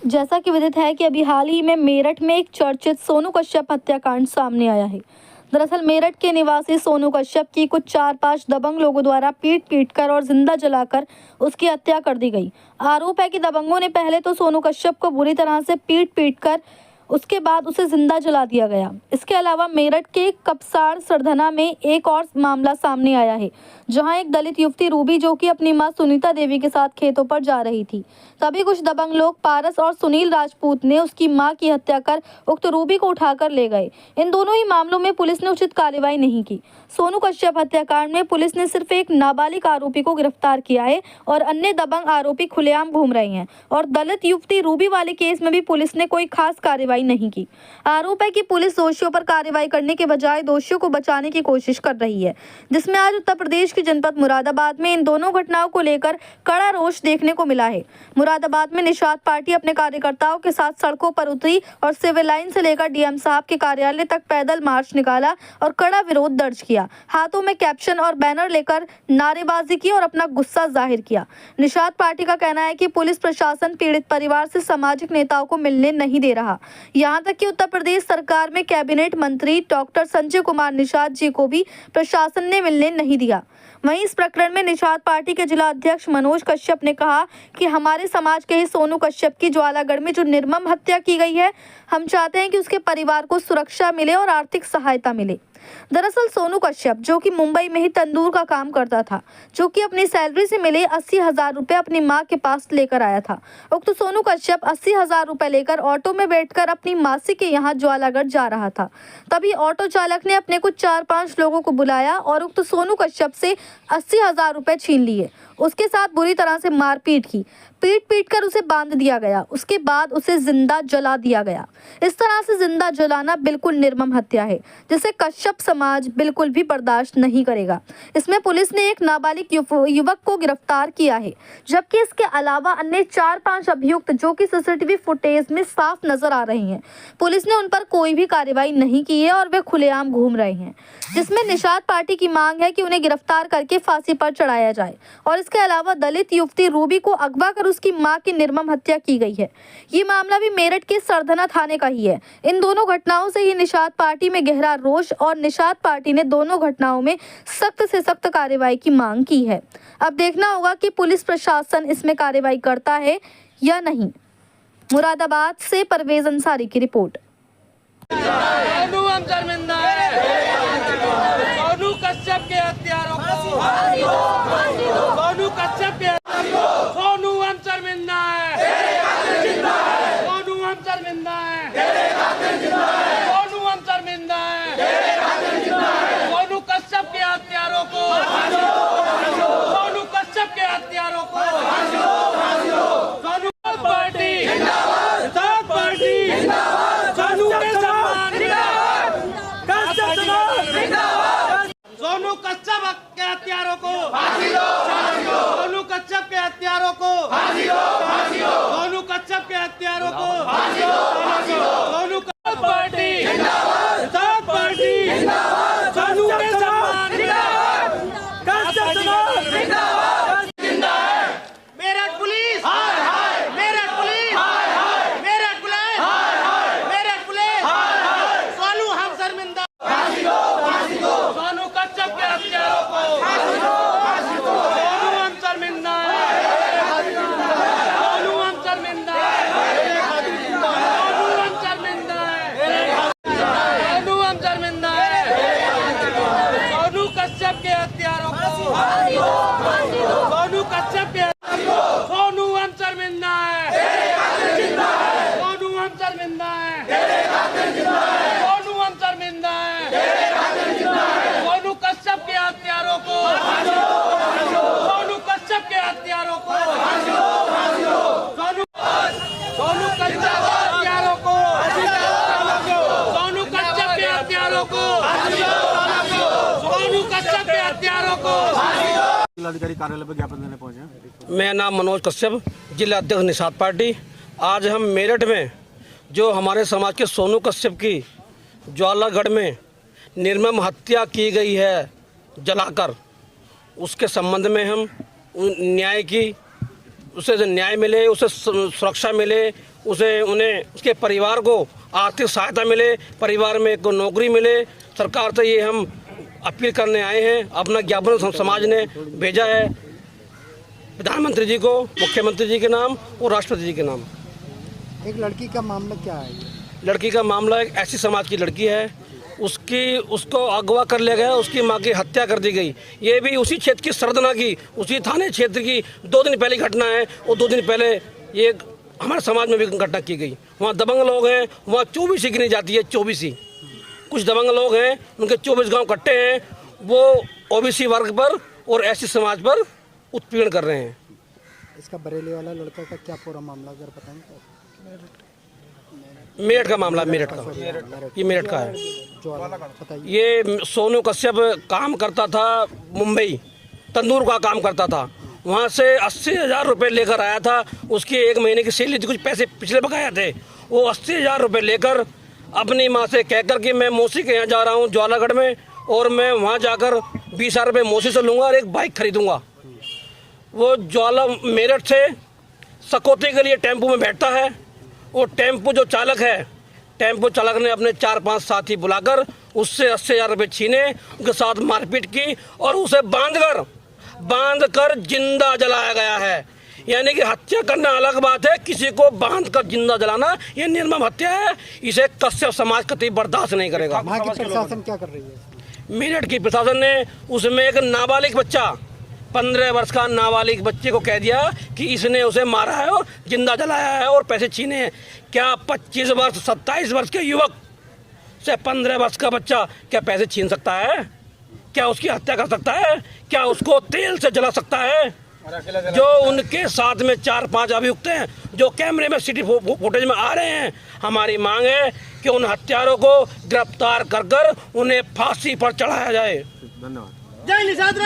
जैसा कि विदित है कि अभी हाल ही में मेरठ में एक चर्चित सोनू कश्यप हत्याकांड सामने आया है। दरअसल मेरठ के निवासी सोनू कश्यप की कुछ 4-5 दबंग लोगों द्वारा पीट कर और जिंदा जलाकर उसकी हत्या कर दी गई। आरोप है कि दबंगों ने पहले तो सोनू कश्यप को बुरी तरह से पीट कर उसके बाद उसे जिंदा जला दिया गया। इसके अलावा मेरठ के कपसाड़ सरधना में एक और मामला सामने आया है, जहां एक दलित युवती रूबी जो कि अपनी मां सुनीता देवी के साथ खेतों पर जा रही थी, तभी कुछ दबंग लोग पारस और सुनील राजपूत ने उसकी मां की हत्या कर उक्त रूबी को उठाकर ले गए। इन दोनों ही मामलों में पुलिस ने उचित कार्रवाई नहीं की। सोनू कश्यप हत्याकांड में पुलिस ने सिर्फ एक नाबालिग आरोपी को गिरफ्तार किया है और अन्य दबंग आरोपी खुलेआम घूम रहे हैं। और दलित युवती रूबी वाले केस में भी पुलिस ने कोई खास कार्रवाई नहीं की। आरोप है कि पुलिस दोषियों पर कार्रवाई करने के बजाय दोषियों को बचाने की कोशिश कर रही है, जिसमें आज उत्तर प्रदेश के जनपद मुरादाबाद में इन दोनों घटनाओं को लेकर कड़ा रोष देखने को मिला है। मुरादाबाद में निषाद पार्टी अपने कार्यकर्ताओं के साथ सड़कों पर उतरी और सिविल लाइन से लेकर डीएम साहब के कार्यालय तक पैदल मार्च निकाला और कड़ा विरोध दर्ज किया। हाथों में कैप्शन और बैनर लेकर नारेबाजी की और अपना गुस्सा जाहिर किया। निषाद पार्टी का कहना है कि पुलिस प्रशासन पीड़ित परिवार से सामाजिक नेताओं को मिलने नहीं दे रहा। यहाँ तक कि उत्तर प्रदेश सरकार में कैबिनेट मंत्री डॉक्टर संजय कुमार निषाद जी को भी प्रशासन ने मिलने नहीं दिया। वहीं इस प्रकरण में निषाद पार्टी के जिला अध्यक्ष मनोज कश्यप ने कहा कि हमारे समाज के ही सोनू कश्यप की ज्वालागढ़ में जो निर्मम हत्या की गई है, हम चाहते हैं कि उसके परिवार को सुरक्षा मिले और आर्थिक सहायता मिले। दरअसल सोनू कश्यप जो कि मुंबई में ही तंदूर का काम करता था, जो कि अपनी सैलरी से मिले 80,000 रुपए अपनी मां के पास लेकर आया था। उक्त सोनू कश्यप 80,000 रुपए लेकर ऑटो में बैठकर अपनी मासी के यहाँ ज्वालागढ़ जा रहा था। तभी ऑटो चालक ने अपने कुछ 4-5 लोगों को बुलाया और उक्त सोनू कश्यप से 80,000 रुपए छीन लिए। उसके साथ बुरी तरह से मारपीट की, पीट कर उसे बांध दिया गया। उसके बाद उसे जिंदा जला दिया गया। इस तरह से जिंदा जलाना बिल्कुल निर्मम हत्या है, जिसे कश्यप समाज बिल्कुल भी बर्दाश्त नहीं करेगा। इसमें पुलिस ने एक नाबालिग युवक को गिरफ्तार किया है, जबकि इसके अलावा अन्य 4-5 अभियुक्त जो कि सीसीटीवी फुटेज में साफ नजर आ रहे हैं, पुलिस ने उन पर कोई भी कार्रवाई नहीं की है और वे खुलेआम घूम रहे हैं। जिसमें निषाद पार्टी की मांग है कि उन्हें गिरफ्तार करके फांसी पर चढ़ाया जाए। और इसके अलावा दलित युवती रूबी को अगवा कर उसकी मां की निर्मम हत्या की गई है। ये मामला भी मेरठ के सरधना थाने का ही है। इन दोनों घटनाओं से ही निषाद पार्टी में गहरा रोष और निषाद पार्टी ने दोनों घटनाओं में सख्त से सख्त कार्रवाई की मांग की है। अब देखना होगा कि पुलिस प्रशासन इसमें कार्रवाई करता है या नहीं। मुरादाबाद से परवेज अंसारी की रिपोर्ट। सोनू कश्यप के हत्यारों को सोनू कश्यप के सोनू हम शर्मिंदा है, सोनू हम शर्मिंदा है, सोनू हम शर्मिंदा है, सोनू कश्यप के हत्यारों को, सोनू कश्यप के हत्यारों को, सोनू पार्टी निषाद पार्टी सोनू के सम्मान सोनू कश्यप के हत्यारों को फांसी दो, सोनू कश्यप के हत्यारों को फांसी दो, सोनू कश्यप के हत्यारों को फांसी दो, सोनू कश्यप पार्टी निषाद पार्टी सोनू के सम्मान कश्यप समाज जिंदाबाद। Meerut police Meerut police Meerut police Meerut police Sonu हम शर्मिंदा सोनू कश्यप के हत्यारों को सोनू हम शर्मिंदा सोनू हम शर्मिंदा सोनू हम शर्मिंदा सोनू हम शर्मिंदा सोनू कश्यप के हत्यारों को सोनू कश्यप के सोनू हम शर्मिंदा सोनू हम शर्मिंदा सोनू हम शर्मिंदा सोनू कश्यप के हत्यारों को सोनू कश्यप के हत्यारों को सोनू सोनू कश्यप के हत्यारों को सोनू कश्यप के हत्यारों को सोनू कश्यप के हत्यारों को जिलाधिकारी कार्यालय पर ज्ञापन देने पहुंचे। मेरा नाम मनोज कश्यप, जिला अध्यक्ष निषाद पार्टी। आज हम मेरठ में जो हमारे समाज के सोनू कश्यप की ज्वालागढ़ में निर्मम हत्या की गई है जलाकर, उसके संबंध में हम न्याय की उसे न्याय मिले, उसे सुरक्षा मिले, उसके परिवार को आर्थिक सहायता मिले, परिवार में को नौकरी मिले। सरकार से ये हम अपील करने आए हैं। अपना ज्ञापन समाज ने भेजा है प्रधानमंत्री जी को, मुख्यमंत्री जी के नाम और राष्ट्रपति जी के नाम। एक लड़की का मामला क्या है? लड़की का मामला एक ऐसी समाज की लड़की है, उसको अगवा कर लिया गया, उसकी मां की हत्या कर दी गई। ये भी उसी क्षेत्र की सरदना की, उसी थाने क्षेत्र की 2 दिन पहले घटना है। और 2 दिन पहले ये हमारे समाज में भी घटना की गई। वहाँ दबंग लोग हैं, वहाँ 24 गिनी जाती है, 24। कुछ दबंग लोग हैं, उनके 24 गांव इकट्ठे हैं, वो ओबीसी वर्ग पर और ऐसी समाज पर उत्पीड़न कर रहे हैं। इसका बरेली वाला लड़का का क्या पूरा मामला अगर बताएंगे? मेरठ का मामला, मेरठ का, ये मेरठ का है। ये सोनू कश्यप काम करता था मुंबई, तंदूर का काम करता था। वहाँ से 80,000 रुपये लेकर आया था। उसकी 1 महीने की सैलरी थी, कुछ पैसे पिछले बकाया थे। वो 80,000 रुपये लेकर अपनी माँ से कहकर कि मैं मौसी के यहाँ जा रहा हूँ ज्वालागढ़ में, और मैं वहाँ जाकर 20,000 रुपये मौसी से लूँगा और एक बाइक खरीदूँगा। वो मेरठ से सकौती के लिए टेम्पो में बैठता है। वो टेम्पो जो चालक है, टेम्पो चालक ने अपने 4-5 साथी बुलाकर उससे 80,000 रुपये छीने, उसके साथ मारपीट की और उसे बांधकर जिंदा जलाया गया है। यानी कि हत्या करना अलग बात है, किसी को बांधकर जिंदा जलाना ये निर्मम हत्या है। इसे कश्यप समाज कतई बर्दाश्त नहीं करेगा। वहाँ की प्रशासन क्या कर रही है? मेरठ की प्रशासन ने उसमें एक नाबालिग बच्चा, 15 वर्ष का नाबालिग बच्चे को कह दिया कि इसने उसे मारा है और जिंदा जलाया है और पैसे छीने हैं। क्या 25 वर्ष 27 वर्ष के युवक से 15 वर्ष का बच्चा क्या पैसे छीन सकता है? क्या उसकी हत्या कर सकता है? क्या उसको तेल से जला सकता है? जो उनके साथ में 4-5 अभियुक्त हैं जो कैमरे में सिटी फुटेज में आ रहे हैं, हमारी मांग है कि उन हत्यारों को गिरफ्तार कर उन्हें फांसी पर चढ़ाया जाए। धन्यवाद। जय निषाद।